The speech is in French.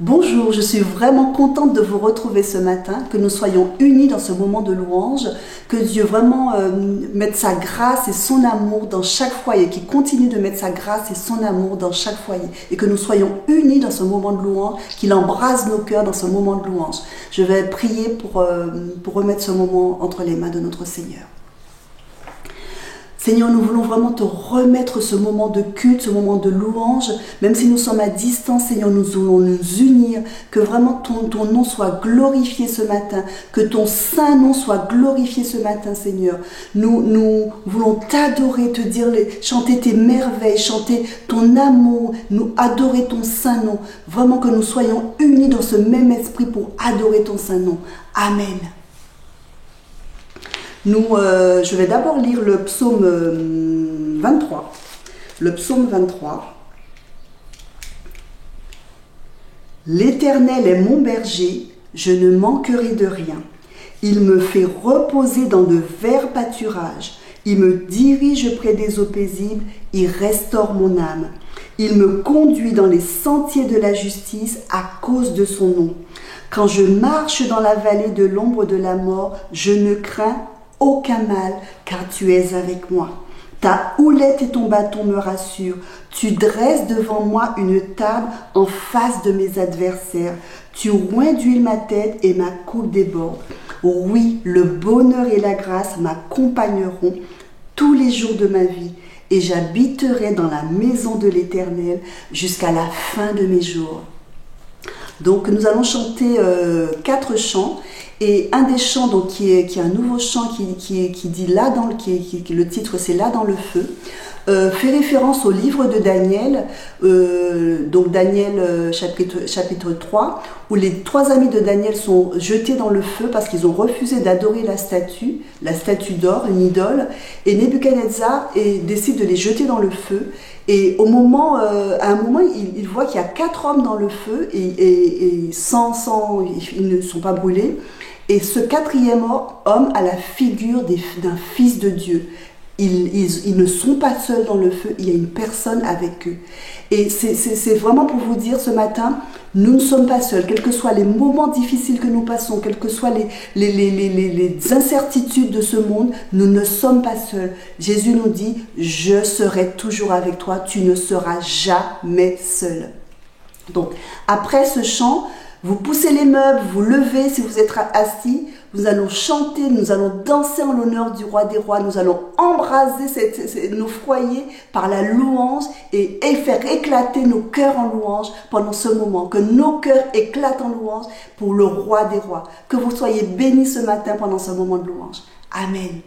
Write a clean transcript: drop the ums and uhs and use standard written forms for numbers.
Bonjour, je suis vraiment contente de vous retrouver ce matin, que nous soyons unis dans ce moment de louange, que Dieu vraiment mette sa grâce et son amour dans chaque foyer, qu'il continue de mettre sa grâce et son amour dans chaque foyer, et que nous soyons unis dans ce moment de louange, qu'il embrase nos cœurs dans ce moment de louange. Je vais prier pour remettre ce moment entre les mains de notre Seigneur. Seigneur, nous voulons vraiment te remettre ce moment de culte, ce moment de louange. Même si nous sommes à distance, Seigneur, nous voulons nous unir. Que vraiment ton nom soit glorifié ce matin. Que ton saint nom soit glorifié ce matin, Seigneur. Nous voulons t'adorer, te dire, chanter tes merveilles, chanter ton amour, nous adorer ton saint nom. Vraiment que nous soyons unis dans ce même esprit pour adorer ton saint nom. Amen. Je vais d'abord lire le psaume 23. Le psaume 23. L'Éternel est mon berger, je ne manquerai de rien. Il me fait reposer dans de verts pâturages. Il me dirige près des eaux paisibles, il restaure mon âme. Il me conduit dans les sentiers de la justice à cause de son nom. Quand je marche dans la vallée de l'ombre de la mort, je ne crains aucun mal, car tu es avec moi. Ta houlette et ton bâton me rassurent. Tu dresses devant moi une table en face de mes adversaires. Tu oins d'huile ma tête et ma coupe déborde. Oui, le bonheur et la grâce m'accompagneront tous les jours de ma vie, et j'habiterai dans la maison de l'Éternel jusqu'à la fin de mes jours. Donc nous allons chanter 4 chants. Et un des chants donc, qui est un nouveau chant qui dit là dans le titre c'est Là dans le feu, fait référence au livre de Daniel, donc Daniel chapitre 3, où les 3 amis de Daniel sont jetés dans le feu parce qu'ils ont refusé d'adorer la statue d'or, une idole, et Nebuchadnezzar décide de les jeter dans le feu. Et à un moment, il voit qu'il y a 4 hommes dans le feu et ils ne sont pas brûlés. Et ce 4e homme a la figure d'un fils de Dieu. Ils ne sont pas seuls dans le feu, il y a une personne avec eux. Et c'est vraiment pour vous dire ce matin, nous ne sommes pas seuls, quels que soient les moments difficiles que nous passons, quelles que soient les incertitudes de ce monde, nous ne sommes pas seuls. Jésus nous dit, je serai toujours avec toi, tu ne seras jamais seul. Donc, après ce chant, vous poussez les meubles, vous levez si vous êtes assis, nous allons chanter, nous allons danser en l'honneur du roi des rois, nous allons embraser nos foyers par la louange et faire éclater nos cœurs en louange pendant ce moment. Que nos cœurs éclatent en louange pour le roi des rois. Que vous soyez bénis ce matin pendant ce moment de louange. Amen.